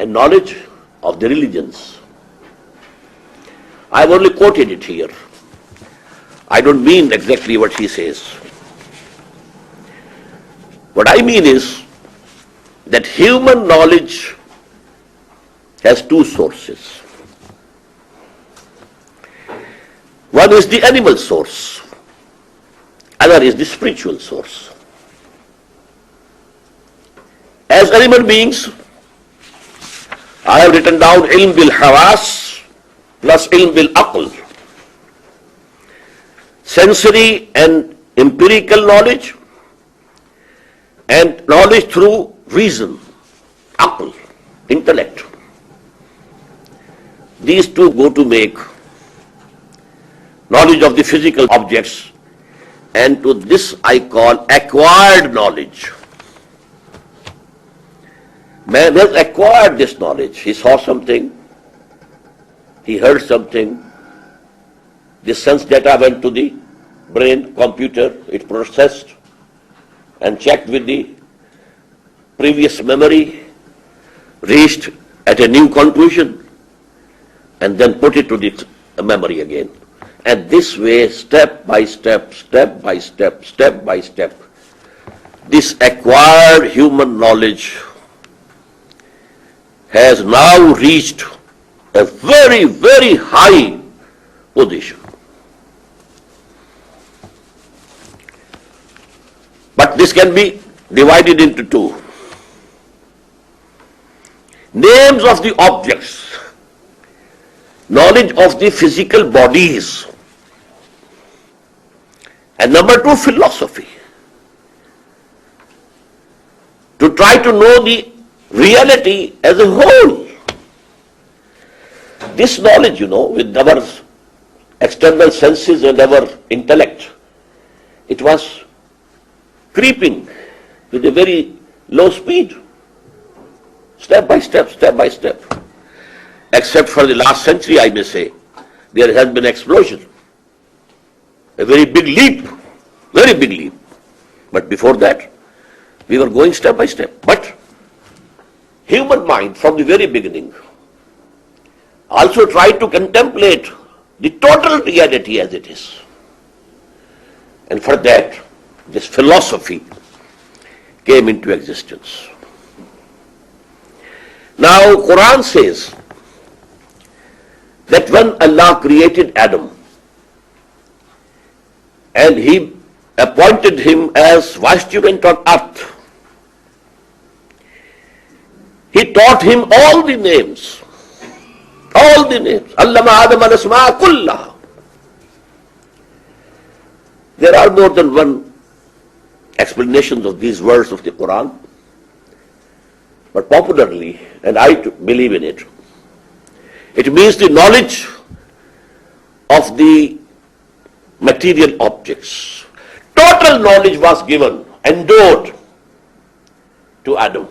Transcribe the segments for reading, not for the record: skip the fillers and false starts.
and knowledge of the religions. I've only quoted it here. I don't mean exactly what he says. What I mean is that human knowledge has two sources. One is the animal source, other is the spiritual source. As animal beings, I have written down ilm bil hawas plus ilm bil aql. Sensory and empirical knowledge and knowledge through reason, aql, intellect. These two go to make knowledge of the physical objects, and to this I call acquired knowledge. Man has acquired this knowledge. He saw something, he heard something, the sense data went to the brain, computer, it processed and checked with the previous memory, reached at a new conclusion, and then put it to the memory again. And this way, step by step, this acquired human knowledge has now reached a very, very high position. But this can be divided into two. Names of the objects, knowledge of the physical bodies, and number two, philosophy. To try to know the reality as a whole. This knowledge, with our external senses and our intellect, it was creeping with a very low speed, step by step. Except for the last century, I may say, there has been an explosion. A very big leap. But before that, we were going step by step. But human mind, from the very beginning, also tried to contemplate the total reality as it is. And for that, this philosophy came into existence. Now, Qur'an says that when Allah created Adam and He appointed him as vicegerent on earth, He taught him all the names. Allama Adam al-asma'a kullaha. There are more than one explanations of these words of the Quran, but popularly, and I believe in it, it means the knowledge of the material objects. Total knowledge was given, endowed to Adam.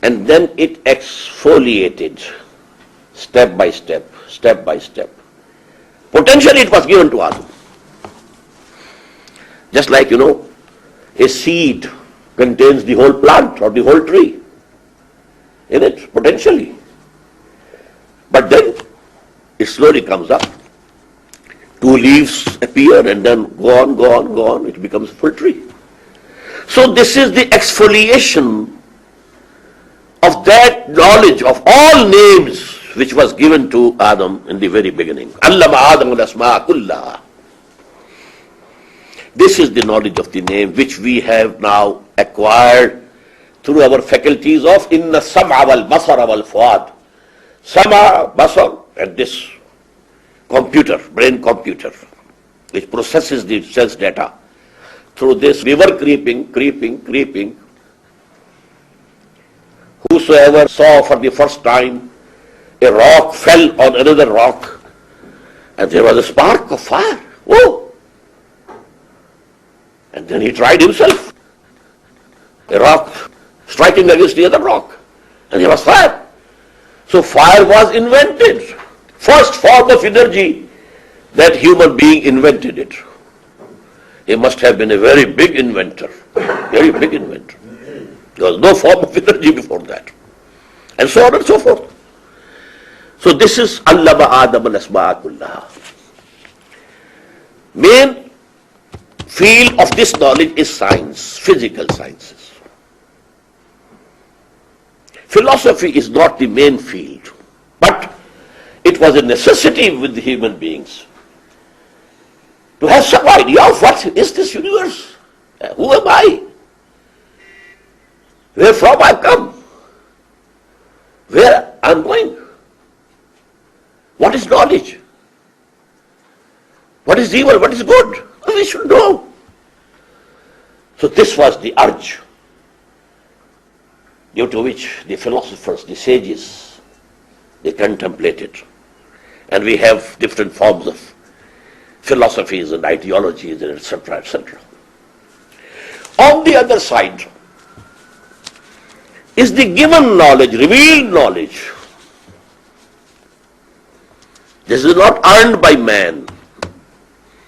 And then it exfoliated step by step. Potentially it was given to Adam. Just like, a seed contains the whole plant or the whole tree in it, potentially. But then it slowly comes up. Two leaves appear and then go on, it becomes a full tree. So this is the exfoliation of that knowledge of all names which was given to Adam in the very beginning. Allama Adam al-asma'a kullaha. This is the knowledge of the name which we have now acquired through our faculties of inna sam'a wal basara wal fuad. Sama, basar, and this computer, brain computer, which processes the sense data. Through this we were creeping. Whosoever saw for the first time a rock fell on another rock and there was a spark of fire. Whoa! And then he tried himself. A rock striking against the other rock and there was fire. So fire was invented. First form of energy that human being invented it. He must have been a very big inventor. There was no form of energy before that. and so on and so forth. So this is allama Adam al-asma'a kullaha. Main field of this knowledge is science, physical sciences. Philosophy is not the main field, but it was a necessity with the human beings to have some idea of what is this universe. Who am I? Where from I come? Where I am going? What is knowledge? What is evil? What is good? We should know. So this was the urge due to which the philosophers, the sages, they contemplated. And we have different forms of philosophies and ideologies and etc., etc. On the other side is the given knowledge, revealed knowledge. This is not earned by man.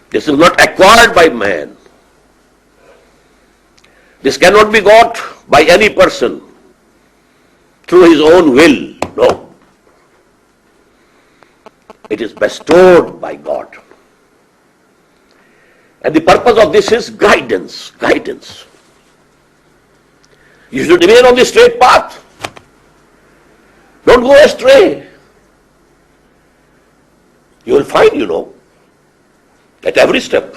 This is not acquired by man. This cannot be got by any person through his own will. No. It is bestowed by God. And the purpose of this is guidance. Guidance. You should remain on the straight path. Don't go astray. You will find, at every step,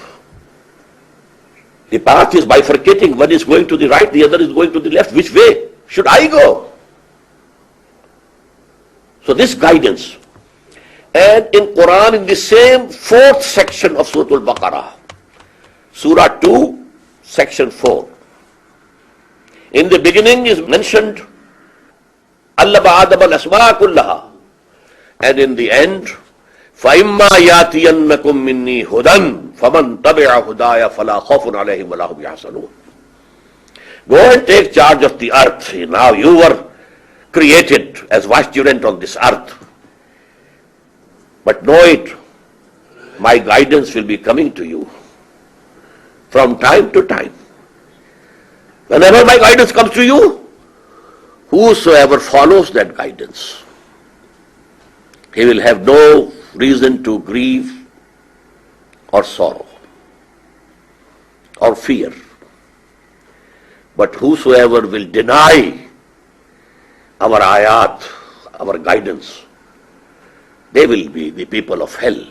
the path is bifurcating. One is going to the right, the other is going to the left. Which way should I go? So this guidance. And in Quran, in the same 4th section of Surah Al-Baqarah, Surah 2, section 4. In the beginning is mentioned allama Adam al-asma'a kullaha. And in the end, فَإِمَّا يَاتِيَنَّكُم مِّنِّي هُدًى فَمَن تَبِعَ هُدَايَ فَلَا خَوْفٌ عَلَيْهِمْ وَلَا هُمْ يَحْزَنُونَ. Go and take charge of the earth. Now you were created as vicegerent on this earth. But know it, my guidance will be coming to you from time to time. Whenever my guidance comes to you, whosoever follows that guidance, he will have no reason to grieve or sorrow or fear. But whosoever will deny our ayat, our guidance, they will be the people of hell,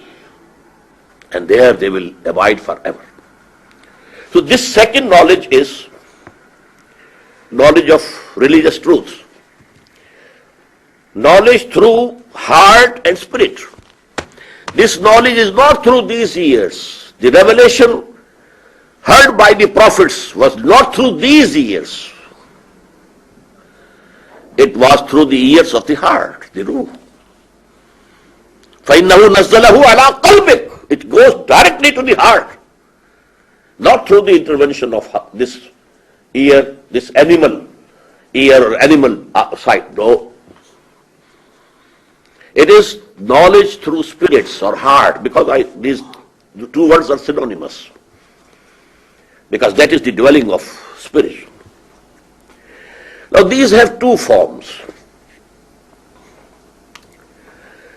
and there they will abide forever. So this second knowledge is knowledge of religious truths. Knowledge through heart and spirit. This knowledge is not through these ears. The revelation heard by the prophets was not through these ears. It was through the ears of the heart, the ruh. فَإِنَّهُ نَزَّلَهُ عَلَىٰ قَلْبِكَ. It goes directly to the heart, not through the intervention of this ear, this animal ear or animal sight. No. It is knowledge through spirits or heart, because these two words are synonymous, because that is the dwelling of spirit. Now these have two forms.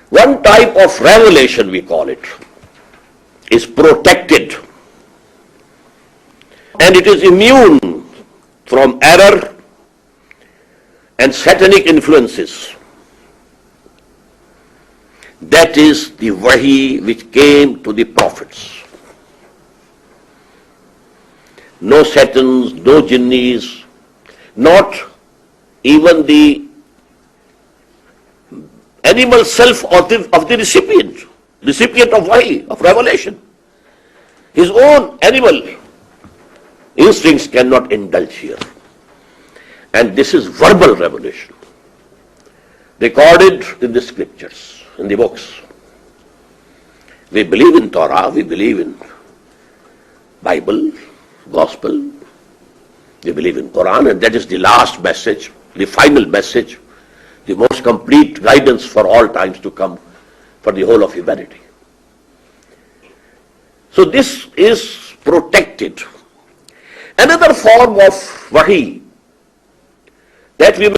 One type of revelation, we call it, is protected, and it is immune from error and satanic influences. That is the wahi which came to the prophets. No satans, no jinnis, not even the animal self of the recipient of wahi, of revelation. His own animal instincts cannot indulge here. And this is verbal revelation, recorded in the scriptures, in the books. We believe in Torah, we believe in Bible, Gospel, we believe in Quran, and that is the last message, the final message, the most complete guidance for all times to come for the whole of humanity. So this is protected. Another form of wahi that we